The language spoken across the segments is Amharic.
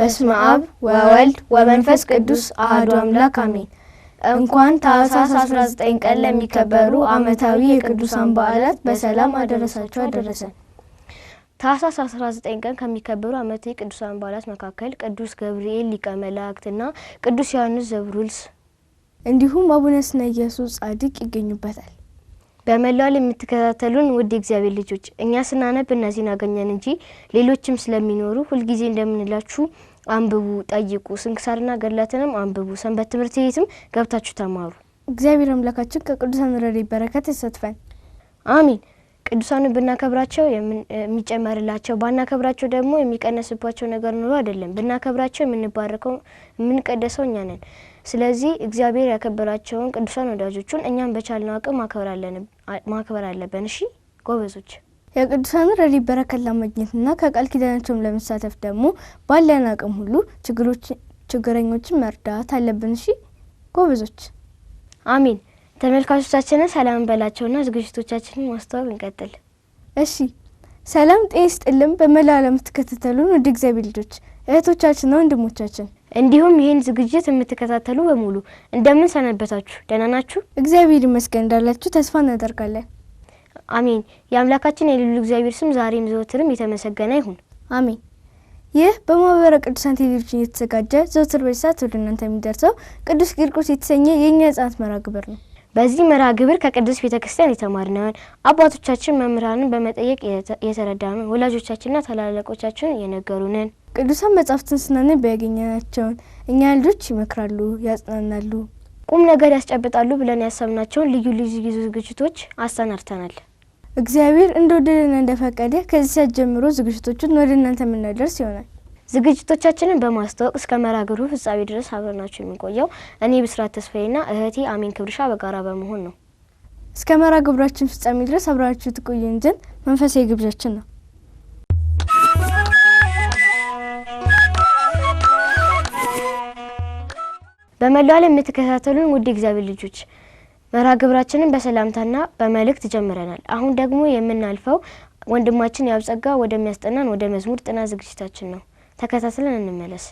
በስመ አብ ወወልድ ወመንፈስ ቅዱስ አሐዱ አምላክ አሜን። እንኳን ታኅሳስ 19 ቀን ለሚከበሩ ዓመታዊ የቅዱሳን በዓላት በሰላም አደረሳችሁ አደረሰን። ታኅሳስ 19 ቀን ከሚከበሩ ዓመታዊ የቅዱሳን በዓላት መካከል ቅዱስ ገብርኤል ሊቀ መላእክትና ቅዱስ ዮሐንስ ዘብሩልስ እንዲሁም አቡነ ስነ ኢየሱስ ጻድቅ ይገኙበታል። በመላው የምትከታተሉን ውድ እግዚአብሔር ልጆች እኛ ስናነብ እነዚህን አገኘን እንጂ ሌሎችም ስለሚኖሩ ሁሉ ጊዜ እንደምንላችሁ አንብቡ፣ ጠይቁ፣ ስንክሳርና ገድላትንም አንብቡ፣ ሰንበት ትምህርት ቤትም ገብታችሁ ተማሩ። እግዚአብሔር አምላካችን ከቅዱሳን ረድኤት በረከት ይሰጥፈን። አሜን። ቅዱሳንን ብናከብራቸው የሚጨመርላቸው ባናከብራቸው ደግሞ የሚቀነስባቸው ነገር ኑሮ አይደለም። ብናከብራቸው የምንባረከው የምንቀደሰው እኛ ነን። ስለዚህ እግዚአብሔር ያከበራቸውን ቅዱሳን ወዳጆቹን እኛም በቻልነው አቅም ማክበር አለብን። እሺ ጎበዞች። የቅዱሳን ረድኤት በረከት ለማግኘትና ከቃል ኪዳናቸውም ለመሳተፍ ደግሞ ባለን አቅም ሁሉ ችግረኞችን መርዳት አለብን። እሺ ጎበዞች። አሜን። ተመልካቾቻችንን ሰላም በላቸውና ዝግጅቶቻችንን ማስተዋወቅ እንቀጥል። እሺ ሰላም ጤና ይስጥልን። በመላው ዓለም የምትከታተሉን ውድ እግዚአብሔር ልጆች እህቶቻችንና ወንድሞቻችን እንዲሁም ይህን ዝግጅት የምትከታተሉ በሙሉ እንደምን ሰነበታችሁ? ደህና ናችሁ? እግዚአብሔር ይመስገን እንዳላችሁ ተስፋ እናደርጋለን። አሜን። የአምላካችን የልዑል እግዚአብሔር ስም ዛሬም ዘወትርም የተመሰገነ ይሁን። አሜን። ይህ በማህበረ ቅዱሳን ቴሌቪዥን የተዘጋጀ ዘወትር በሰዓት ወደ እናንተ የሚደርሰው ቅዱስ ቂርቆስ የተሰኘ የእኛ ሕፃናት መርሃ ግብር ነው። በዚህ መርሃ ግብር ከቅዱስ ቤተክርስቲያን የተማርነውን አባቶቻችን መምህራንን በመጠየቅ የተረዳነውን ወላጆቻችንና ታላላቆቻችን የነገሩንን ቅዱሳን መጻሕፍትን ስናነብ ያገኘናቸውን እኛ ልጆች ይመክራሉ፣ ያጽናናሉ፣ ቁም ነገር ያስጨብጣሉ ብለን ያሰብናቸውን ልዩ ልዩ ዝግጅቶች አሰናድተናል። እግዚአብሔር እንደወደደና እንደፈቀደ ከዚህ ሰዓት ጀምሮ ዝግጅቶችን ወደ እናንተ የምናደርስ ይሆናል። ዝግጅቶቻችንን በማስተዋወቅ እስከ መርሃ ግብሩ ፍጻሜ ድረስ አብረናችሁ የምንቆየው እኔ ብስራት ተስፋዬና እህቴ አሜን ክብርሻ በጋራ በመሆን ነው። እስከ መርሃ ግብራችን ፍጻሜ ድረስ አብራችሁ ትቆዩን ዘንድ መንፈሳዊ ግብዣችን ነው። በመላው ዓለም የምትከታተሉን ውድ እግዚአብሔር ልጆች መርሃ ግብራችንን በሰላምታና በመልእክት ጀምረናል። አሁን ደግሞ የምናልፈው ወንድማችን ያብጸጋ ወደሚያስጠናን ወደ መዝሙር ጥናት ዝግጅታችን ነው። ተከታትለን እንመለስ።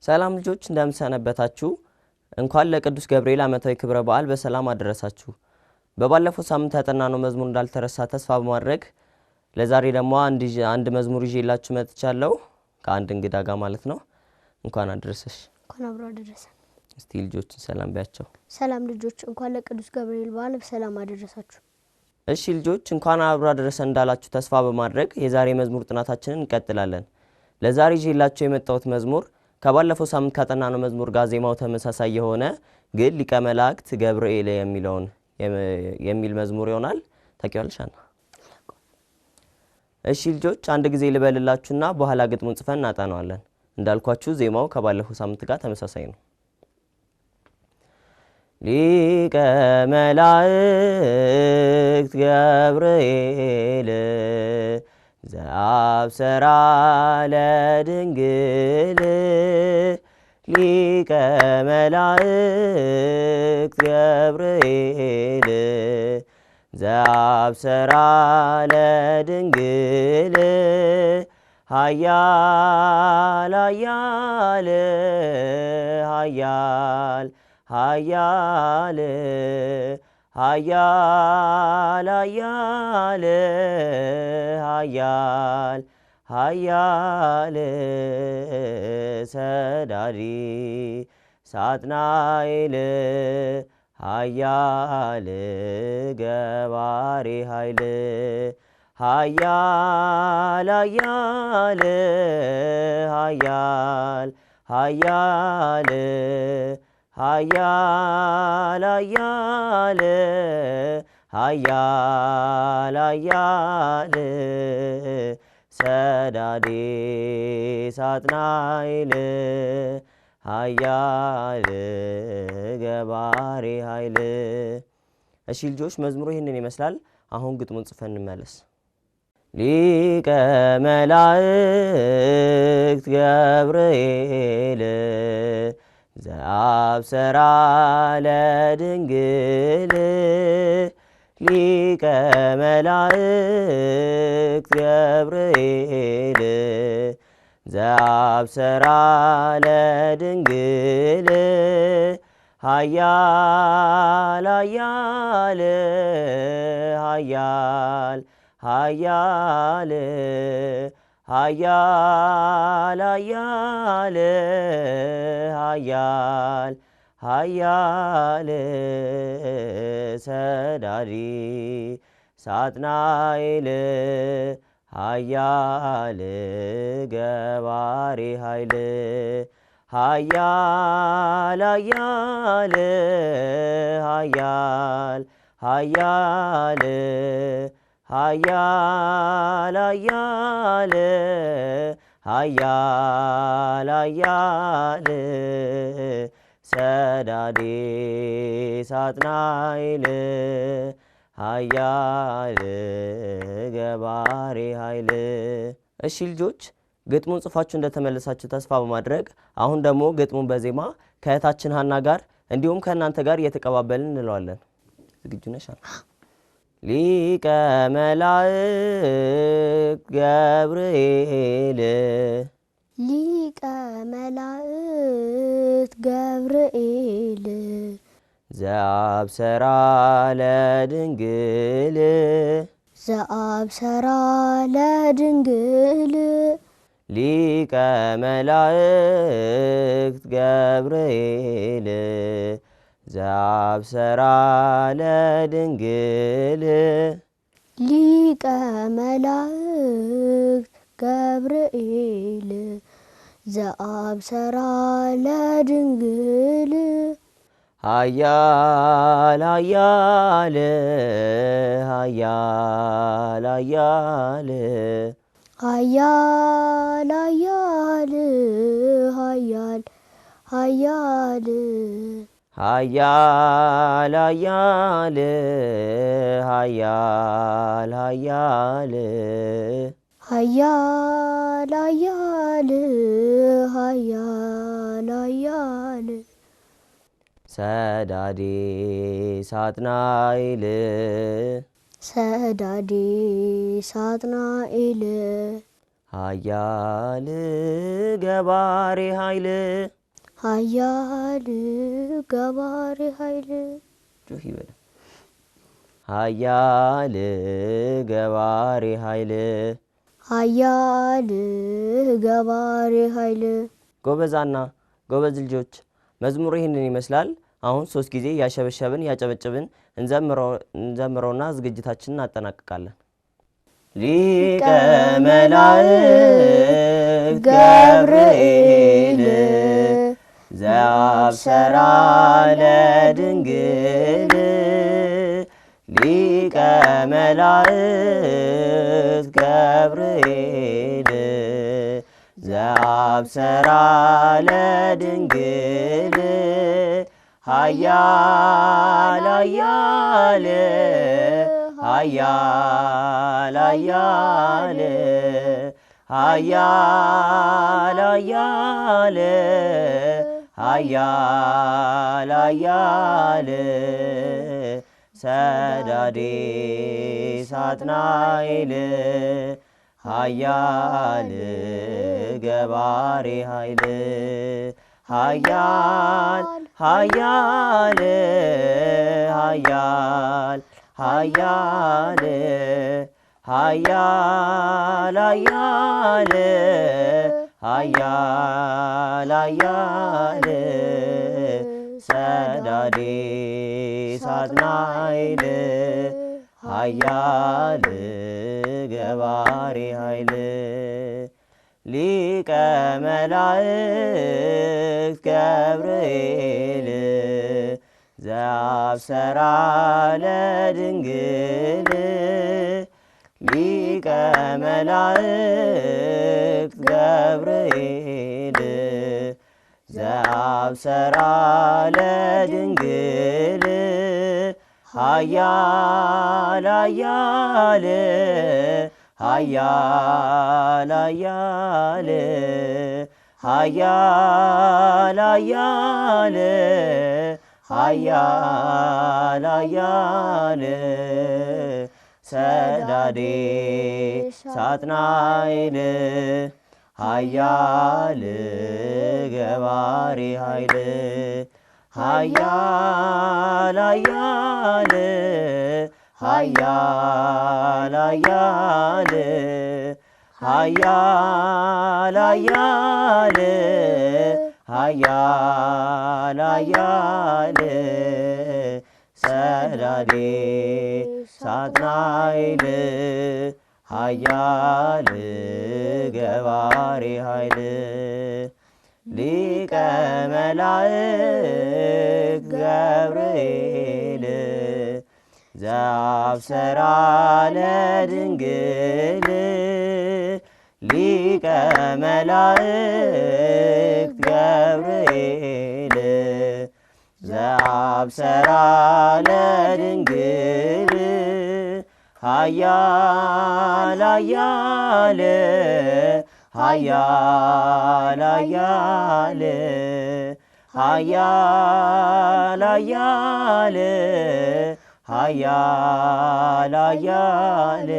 ሰላም ልጆች እንደምሰነበታችሁ። እንኳን ለቅዱስ ገብርኤል ዓመታዊ ክብረ በዓል በሰላም አደረሳችሁ። በባለፈው ሳምንት ያጠናነው መዝሙር እንዳልተረሳ ተስፋ በማድረግ ለዛሬ ደግሞ አንድ መዝሙር ይዤላችሁ መጥቻለሁ ከአንድ እንግዳ ጋር ማለት ነው። እንኳን አደረሰሽ። እንኳን አብሮ አደረሰን። እስቲ ልጆችን ሰላም ባያቸው። ሰላም ልጆች፣ እንኳን ለቅዱስ ገብርኤል በዓል በሰላም አደረሳችሁ። እሺ ልጆች፣ እንኳን አብሮ አደረሰን እንዳላችሁ ተስፋ በማድረግ የዛሬ መዝሙር ጥናታችንን እንቀጥላለን። ለዛሬ ይዤላችሁ የመጣሁት መዝሙር ከባለፈው ሳምንት ካጠናነው መዝሙር ጋር ዜማው ተመሳሳይ የሆነ ግን ሊቀ መላእክት ገብርኤል የሚል መዝሙር ይሆናል። ታውቂዋለሽ አና? እሺ ልጆች፣ አንድ ጊዜ ልበልላችሁና በኋላ ግጥሙን ጽፈን እናጠናዋለን። እንዳልኳችሁ ዜማው ከባለፈው ሳምንት ጋር ተመሳሳይ ነው። ሊቀ መላእክት ገብርኤል ዘአብሰራ ለድንግል ሊቀ መላእክት ገብርኤል ዘአብሰራ ለድንግል ኃያል ኃያል ኃያል ኃያል ኃያል ኃያል ኃያል ኃያል ሰዳዲ ሳጥናኤል ኃያል ገባሬ ኃይል ኃያል ኃያል ኃያል ኃያል ኃያል ኃያል ኃያል ኃያል ሰዳዴ ሳጥናኤል ኃያል ገባሬ ኃይል። እሺ ልጆች መዝሙሩ ይህንን ይመስላል። አሁን ግጥሙን ጽፈን እንመለስ። ሊቀ መላእክት ገብርኤል ዘአብሰራ ለድንግል ሊቀ መላእክት ገብርኤል ዘአብሰራ ለድንግል ኃያል ኃያል ኃያል ኃያል ኃያል ኃያል ኃያል ኃያል ሰዳዲ ሳጥናኤል ኃያል ገባሬ ኃይል ኃያል ኃያል ኃያል ኃያል ኃያል ኃያል ኃያል ኃያል ሰዳዴ ሳጥናኤል ኃያል ገባሬ ኃይል። እሺ ልጆች ግጥሙን ጽፋችሁ እንደተመለሳችሁ ተስፋ በማድረግ አሁን ደግሞ ግጥሙን በዜማ ከእህታችን ሀና ጋር እንዲሁም ከእናንተ ጋር እየተቀባበልን እንለዋለን። ዝግጁ ነሽ? ሊቀ መላእክት ገብርኤል ሊቀ መላእክት ገብርኤል ዘአብሰራ ለድንግል ዘአብሰራ ለድንግል ሊቀ መላእክት ገብርኤል ዘአብሰራ ለድንግል ሊቀ መላእክት ገብርኤል ዘአብሰራ ለድንግል ኃያል ኃያል ኃያል ኃያል ኃያል ኃያል ኃያል ኃያል ኃያል ኃያል ኃያል ኃያል ኃያል ኃያል ኃያል ኃያል ሰዳዴ ሳጥናኤል ሰዳዴ ሳጥናኤል ኃያል ገባሬ ኃይል ኃያል ገባሬ ኃይል ጆህ ይበል ኃያል ገባሬ ኃይል ኃያል ገባሬ ኃይል። ጎበዛና ጎበዝ ልጆች መዝሙሩ ይህንን ይመስላል። አሁን 3 ጊዜ ያሸበሸብን ያጨበጨብን እንዘምረውና ዝግጅታችንን እናጠናቅቃለን። ሊቀ መላእክት ገብርኤል ዘአብሰራ ለድንግል ሊቀ መላእክት ገብርኤል ዘአብሰራ ለድንግል ኃያል ኃያል ኃያል ኃያል ኃያል ኃያል ኃያል ኃያል ሰዳዴ ሳጥናኤል ኃያል ገባሬ ኃይል ኃያል ኃያል ኃያል ኃያል ኃያል ኃያል ኃያል ኃያል ሰዳዴ ሳጥናኤል ኃያል ገባሬ ኃይል ሊቀ መላእክት ገብርኤል ዘአብሰራ ለድንግል ሊቀ መላእክት ገብርኤል ዘአብሰራ ለድንግል ኃያል ኃያል ኃያል ኃያል ኃያል ኃያል ኃያል ኃያል ሰዳዴ ሳጥናኤል ኃያል ገባሬ ኃይል ኃያል ኃያል ኃያል ኃያል ኃያል ኃያል ኃያል ኃያል ሰዳዴ ሳጥናኤል ኃያል ገባሬ ኃይል ሊቀ መላእክት ገብርኤል ዘአብሰራ ለድንግል ሊቀ መላእክት ገብርኤል ዘአብሰራ ለድንግል ኃያል ኃያል ኃያል ኃያል ኃያል ኃያል ኃያል ኃያል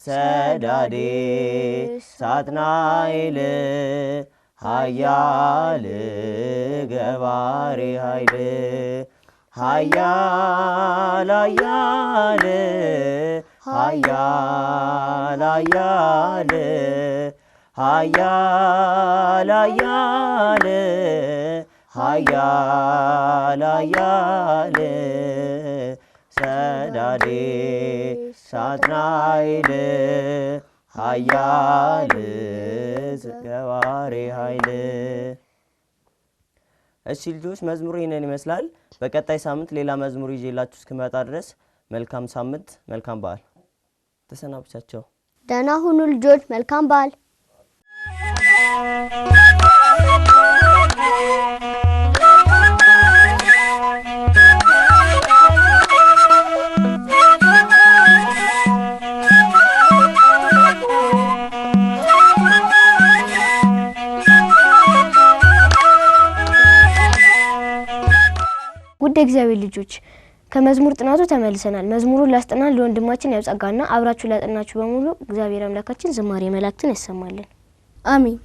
ሰዳዴ ሳጥናኤል ኃያል ገባሬ ኃይል ኃያል ኃያል ኃያል ኃያል ኃያል ኃያል ኃያል ኃያል ሰዳዴ ሳጥናኤል ኃያል ገባሬ ኃይል። እሺ ልጆች መዝሙሩ ይሄንን ይመስላል። በቀጣይ ሳምንት ሌላ መዝሙር ይዤላችሁ እስክመጣ ድረስ መልካም ሳምንት፣ መልካም በዓል። ተሰናብቻቸው። ደህና ሁኑ ልጆች። መልካም በዓል። ውድ እግዚአብሔር ልጆች ከመዝሙር ጥናቱ ተመልሰናል። መዝሙሩን ላስጠናን ለወንድማችን ያብጻጋና አብራችሁ ላጠናችሁ በሙሉ እግዚአብሔር አምላካችን ዝማሬ መላእክትን ያሰማልን። አሜን።